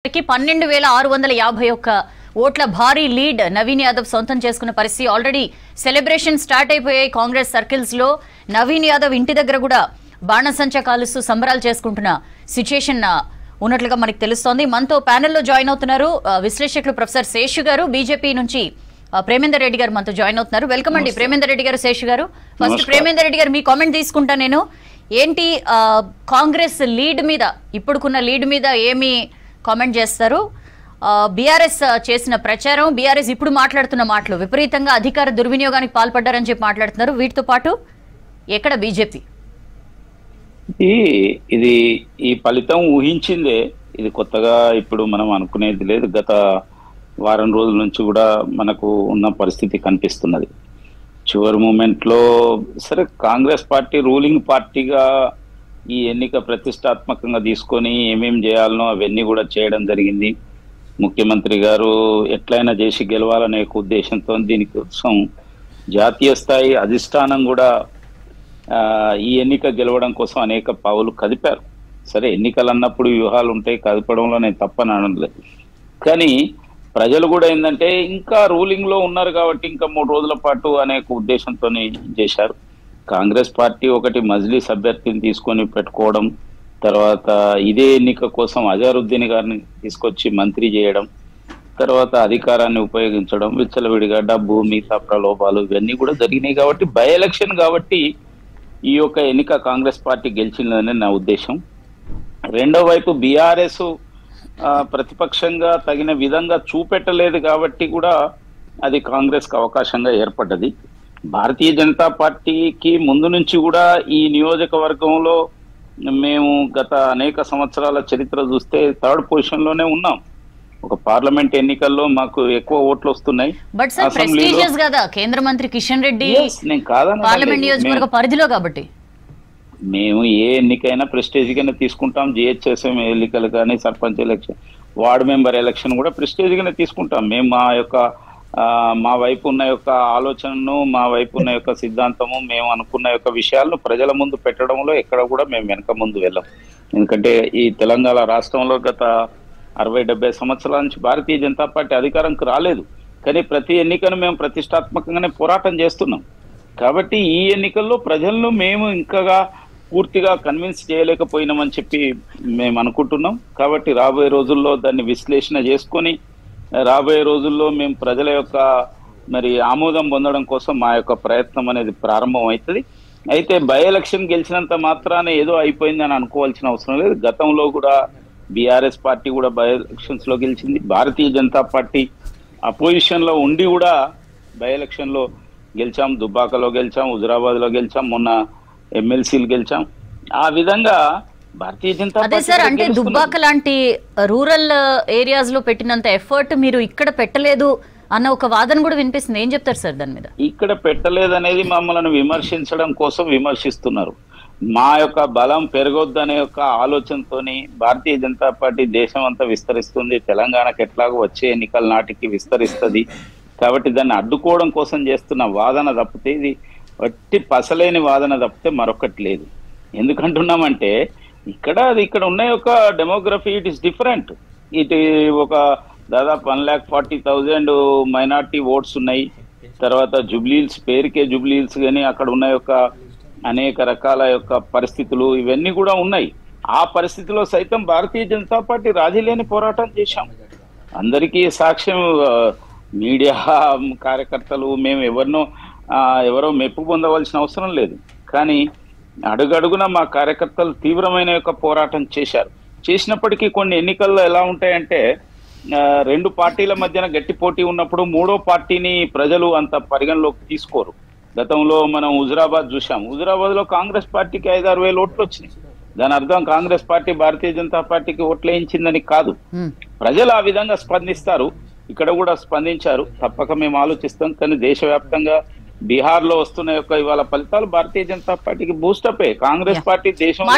12,651 ఓట్ల భారీ లీడ్ నవీన్ యాదవ్ సొంతం చేసుకున్న పరిస్థితి. ఆల్రెడీ సెలబ్రేషన్ స్టార్ట్ అయిపోయాయి కాంగ్రెస్ సర్కిల్స్ లో. నవీన్ యాదవ్ ఇంటి దగ్గర కూడా బాణసంచా కాలుస్తూ సంబరాలు చేసుకుంటున్న సిచ్యుయేషన్ ఉన్నట్లుగా మనకు తెలుస్తోంది. మనతో ప్యానెల్లో జాయిన్ అవుతున్నారు విశ్లేషకులు ప్రొఫెసర్ శేషు గారు, బీజేపీ నుంచి ప్రేమేందర్ రెడ్డి గారు మనతో జాయిన్ అవుతున్నారు. వెల్కమ్ అండి ప్రేమేందర్ రెడ్డి గారు, శేషు గారు. ఫస్ట్ ప్రేమేందర్ రెడ్డి గారు, మీ కామెంట్ తీసుకుంటా నేను. ఏంటి కాంగ్రెస్ లీడ్ మీద, ఇప్పుడుకున్న లీడ్ మీద ఏమి కామెంట్ చేస్తారు? బీఆర్ఎస్ చేసిన ప్రచారం, బీఆర్ఎస్ ఇప్పుడు మాట్లాడుతున్న మాటలు, విపరీతంగా అధికార దుర్వినియోగానికి పాల్పడ్డారని చెప్పి మాట్లాడుతున్నారు. వీటితో పాటు ఎక్కడ బీజేపీ? ఇది ఈ ఫలితం ఊహించిందే, ఇది కొత్తగా ఇప్పుడు మనం అనుకునేది లేదు. గత వారం రోజుల నుంచి కూడా మనకు ఉన్న పరిస్థితి కనిపిస్తున్నది. చివరి మూమెంట్ లో సరే కాంగ్రెస్ పార్టీ రూలింగ్ పార్టీగా ఈ ఎన్నిక ప్రతిష్టాత్మకంగా తీసుకొని ఏమేం చేయాలనో అవన్నీ కూడా చేయడం జరిగింది. ముఖ్యమంత్రి గారు ఎట్లయినా చేసి గెలవాలనే ఉద్దేశంతో దీనికోసం జాతీయ స్థాయి అధిష్టానం కూడా ఈ ఎన్నిక గెలవడం కోసం అనేక పావులు కదిపారు. సరే ఎన్నికలు అన్నప్పుడు వ్యూహాలు ఉంటాయి, కదపడంలో నేను తప్పని అనలేదు. కానీ ప్రజలు కూడా ఏంటంటే ఇంకా రూలింగ్ లో ఉన్నారు కాబట్టి ఇంకా 3 రోజుల పాటు అనేక ఉద్దేశంతో చేశారు. కాంగ్రెస్ పార్టీ ఒకటి మజ్లిస్ అభ్యర్థిని తీసుకొని పెట్టుకోవడం, తర్వాత ఇదే ఎన్నిక కోసం అజారుద్దీన్ గారిని తీసుకొచ్చి మంత్రి చేయడం, తర్వాత అధికారాన్ని ఉపయోగించడం, విచ్చలవిడిగా డబ్బు, మిగతా ప్రలోభాలు ఇవన్నీ కూడా జరిగినాయి. కాబట్టి బై ఎలక్షన్ కాబట్టి ఈ యొక్క ఎన్నిక కాంగ్రెస్ పార్టీ గెలిచిందని నా ఉద్దేశం. రెండో వైపు బీఆర్ఎస్ ప్రతిపక్షంగా తగిన విధంగా చూపెట్టలేదు కాబట్టి కూడా అది కాంగ్రెస్ కు అవకాశంగా ఏర్పడ్డది. భారతీయ జనతా పార్టీకి ముందు నుంచి కూడా ఈ నియోజకవర్గంలో మేము గత అనేక సంవత్సరాల చరిత్ర చూస్తే 3rd పొజిషన్ లోనే ఉన్నాం. ఒక పార్లమెంట్ ఎన్నికల్లో మాకు ఎక్కువ ఓట్లు వస్తున్నాయి. బట్ సార్ ప్రెస్టీజియస్ కదా కేంద్ర మంత్రి కిషన్ రెడ్డి, నేను కాదని పార్లమెంట్ నియోజకవర్గ పరిధిలో కాబట్టి మేము ఏ ఎన్నికైనా ప్రెస్టేజ్ గానే తీసుకుంటాం. జిహెచ్ఎస్ఎం ఎన్నికలు కానీ, sarpanch election, ward member election కూడా ప్రెస్టేజ్ గానే తీసుకుంటాం. మేము మా వైపు ఉన్న యొక్క ఆలోచనను, మా వైపు ఉన్న యొక్క సిద్ధాంతము, మేము అనుకున్న యొక్క విషయాలను ప్రజల ముందు పెట్టడంలో ఎక్కడ కూడా మేము వెనక ముందు వెళ్ళాం. ఎందుకంటే ఈ తెలంగాణ రాష్ట్రంలో గత 60-70 సంవత్సరాల నుంచి భారతీయ జనతా పార్టీ అధికారంకి రాలేదు. కానీ ప్రతి ఎన్నికను మేము ప్రతిష్టాత్మకంగానే పోరాటం చేస్తున్నాం. కాబట్టి ఈ ఎన్నికల్లో ప్రజలను మేము ఇంకా పూర్తిగా కన్విన్స్ చేయలేకపోయినామని చెప్పి మేము అనుకుంటున్నాం. కాబట్టి రాబోయే రోజుల్లో దాన్ని విశ్లేషణ చేసుకొని రాబోయే రోజుల్లో మేము ప్రజల యొక్క మరి ఆమోదం పొందడం కోసం మా యొక్క ప్రయత్నం అనేది ప్రారంభం అవుతుంది. అయితే బై ఎలక్షన్ గెలిచినంత మాత్రాన ఏదో అయిపోయిందని అనుకోవాల్సిన అవసరం లేదు. గతంలో కూడా బీఆర్ఎస్ పార్టీ కూడా బై ఎలక్షన్స్ లో గెలిచింది. భారతీయ జనతా పార్టీ అపోజిషన్ లో ఉండి కూడా బై ఎలక్షన్ లో గెలిచాం. దుబ్బాకలో గెలిచాం, హుజురాబాద్ లో గెలిచాం, మొన్న ఎమ్మెల్సీలు గెలిచాం. ఆ విధంగా భారతీయ జనతా అదే సార్, అంటే దుబ్బాక లాంటి రూరల్ ఏరియాస్ లో పెట్టినంత ఎఫర్ట్ మీరు ఇక్కడ పెట్టలేదు అన్న ఒక వాదన కూడా వినిపిస్తుంది. ఏం చెప్తారు సార్ దాని మీద? ఇక్కడ పెట్టలేదు అనేది మమ్మల్ని విమర్శించడం కోసం విమర్శిస్తున్నారు. మా యొక్క బలం పెరగొద్దనే యొక్క ఆలోచనతోని భారతీయ జనతా పార్టీ దేశం అంతా విస్తరిస్తుంది. తెలంగాణకు ఎట్లాగో వచ్చే ఎన్నికల నాటికి విస్తరిస్తుంది. కాబట్టి దాన్ని అడ్డుకోవడం కోసం చేస్తున్న వాదన తప్పితే, ఇది వట్టి పసలేని వాదన తప్పితే మరొకటి లేదు. ఎందుకంటున్నామంటే ఇక్కడ ఉన్న యొక్క డెమోగ్రఫీ ఇట్ ఇస్ డిఫరెంట్. ఇటు ఒక దాదాపు 1,40,000 మైనార్టీ ఓట్స్ ఉన్నాయి. తర్వాత జూబ్లీహిల్స్, పేరుకే జూబ్లీహిల్స్, కానీ అక్కడ ఉన్న యొక్క అనేక రకాల యొక్క పరిస్థితులు ఇవన్నీ కూడా ఉన్నాయి. ఆ పరిస్థితిలో సైతం భారతీయ జనతా పార్టీ రాజీ లేని పోరాటం చేశాం. అందరికీ సాక్ష్యం మీడియా కార్యకర్తలు, మేము ఎవరో మెప్పు పొందవలసిన అవసరం లేదు. కానీ అడుగడుగున మా కార్యకర్తలు తీవ్రమైన యొక్క పోరాటం చేసినప్పటికీ కొన్ని ఎన్నికల్లో ఎలా ఉంటాయంటే 2 పార్టీల మధ్యన గట్టి పోటీ ఉన్నప్పుడు 3వ పార్టీని ప్రజలు అంత పరిగణలోకి తీసుకోరు. గతంలో మనం హుజురాబాద్ చూసాం. హుజురాబాద్ లో కాంగ్రెస్ పార్టీకి 5-6 వేల ఓట్లు వచ్చినాయి. దాని అర్థం కాంగ్రెస్ పార్టీ భారతీయ జనతా పార్టీకి ఓట్లు వేయించిందని కాదు. ప్రజలు ఆ విధంగా స్పందిస్తారు. ఇక్కడ కూడా స్పందించారు. తప్పక మేము ఆలోచిస్తాం. కానీ దేశవ్యాప్తంగా బీహార్ లో వస్తున్న యొక్క ఇవాళ ఫలితాలు భారతీయ జనతా పార్టీకి బూస్టప్. కాంగ్రెస్ పార్టీ దేశంలో